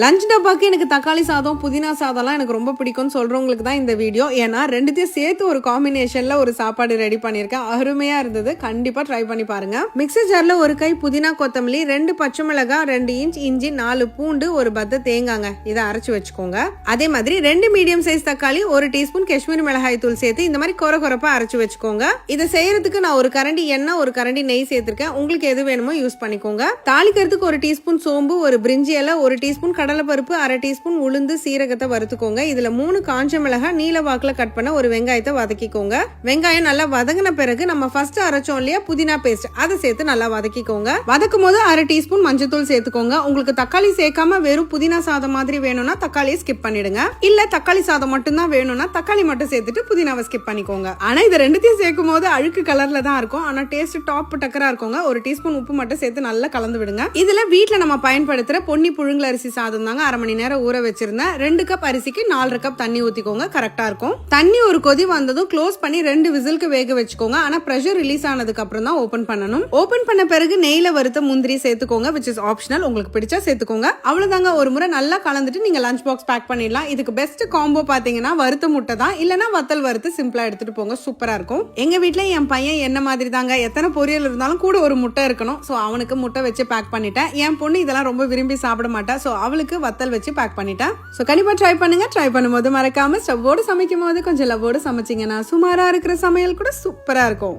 Lunch டப்பாக்கு எனக்கு தக்காளி சாதம் புதினா சாதம்லாம் எனக்கு ரொம்ப பிடிக்கும்னு சொல்றவங்களுக்கு தான் இந்த வீடியோ. ஏன்னா ரெண்டுத்தையும் சேர்த்து ஒரு காம்பினேஷன்ல ஒரு சாப்பாடு ரெடி பண்ணியிருக்கேன். அருமையா இருந்தது. கண்டிப்பா ட்ரை பண்ணி பாருங்க. மிக்சர் ஜார்ல ஒரு கை புதினா கொத்தமல்லி, 2 பச்சை மிளகாய், 2 இன்ச் இஞ்சி, 4 பூண்டு, ஒரு பத்த தேங்காங்க இதை அரைச்சு வச்சுக்கோங்க. அதே மாதிரி 2 மீடியம் சைஸ் தக்காளி, 1 டீஸ்பூன் காஷ்மீரி மிளகாய் தூள் சேர்த்து இந்த மாதிரி கொரப்பா அரைச்சு வச்சுக்கோங்க. இதை செய்யறதுக்கு நான் ஒரு கரண்டி எண்ணெய், ஒரு கரண்டி நெய் சேர்த்திருக்கேன். உங்களுக்கு எது வேணுமோ யூஸ் பண்ணிக்கோங்க. தாளிக்கிறதுக்கு 1 டீஸ்பூன் சோம்பு, ஒரு பிரிஞ்சி இலை, 1 டீஸ்பூன் கடலைப்பருப்பு, 1/2 டீஸ்பூன் உளுந்து, சீரகத்தை வறுத்துக்கோங்க. இதுல 3 காஞ்ச மிளகாய் நீல வாக்குல கட் பண்ண ஒரு வெங்காயத்தை வதக்கிக்கோங்க. வெங்காயம் நல்லா வதங்கின பிறகு நம்ம ஃபர்ஸ்ட் அரைச்சோம் இல்லையா புதினா பேஸ்ட், அதை சேர்த்து நல்லா வதக்கிக்கோங்க. வதக்கும் போது 1/2 டீஸ்பூன் மஞ்சத்தூள் சேர்த்துக்கோங்க. உங்களுக்கு தக்காளி சேர்க்காம வெறும் புதினா சாதம் மாதிரி வேணும்னா தக்காளியை ஸ்கிப் பண்ணிடுங்க. இல்ல தக்காளி சாதம் மட்டும் தான் வேணும்னா தக்காளி மட்டும் சேர்த்துட்டு புதினாவை ஸ்கிப் பண்ணிக்கோங்க. ஆனா இது ரெண்டுத்தையும் சேர்க்கும் போது அழுக்கு கலர்ல தான் இருக்கும். ஆனா டேஸ்ட் டாப் டக்கரா இருக்குங்க. 1 டீஸ்பூன் உப்பு மட்டும் சேர்த்து நல்லா கலந்து விடுங்க. இதுல வீட்டுல நம்ம பயன்படுத்துற பொன்னி புழுங்கல் அரிசி சாதம் தாங்க. 1/2 மணி நேரம் ஊற வச்சிருந்தேன். 2 கப் அரிசிக்கு 4 கப் தண்ணி ஊத்திக்கோங்க. கரெக்டா இருக்கும். தண்ணி ஒரு கொதி வந்ததும் க்ளோஸ் பண்ணி 2 விசிலுக்கு வேக வச்சுக்கோங்க. ஆனா பிரஷர் ரிலீஸ் ஆனதுக்கு அப்புறம் தான் ஓபன் பண்ணணும். ஓபன் பண்ண பிறகு நெய்ல வறுத்த முந்திரி சேர்த்துக்கோங்க. which is optional. உங்களுக்கு பிடிச்சா சேர்த்துக்கோங்க. அவ்வளவுதாங்க. ஒரு முறை நல்லா கலந்துட்டு நீங்க லஞ்ச் பாக்ஸ் பேக் பண்ணிடலாம். இதுக்கு பெஸ்ட் காம்போ பாத்தீங்கன்னா வறுத்த முட்டை தான். இல்லனா வத்தல் வறுத்து சிம்பிளா எடுத்துட்டு போங்க. சூப்பரா இருக்கும். எங்க வீட்ல என் பையன் என்ன மாதிரி தாங்க. எத்தனை பொரியல் இருந்தாலும் கூட ஒரு முட்டை இருக்கணும். சோ அவனுக்கு முட்டை வச்சு பேக் பண்ணிட்டேன். என் பொண்ணு இதெல்லாம் ரொம்ப விரும்பி சாப்பிட மாட்டா. சோ அவளுக்கு வத்தல் வச்சு பேக் பண்ணிட்டேன். சோ கண்டிப்பா ட்ரை பண்ணுங்க. ட்ரை பண்ணும்போது மறக்காம ஸ்டவ்வோடு சமைக்கும் போது கொஞ்சம் லவ்வோடு சமைச்சிங்கன்னா சுமாரா இருக்கிற சமையல் கூட சூப்பரா இருக்கும்.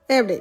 எப்படி?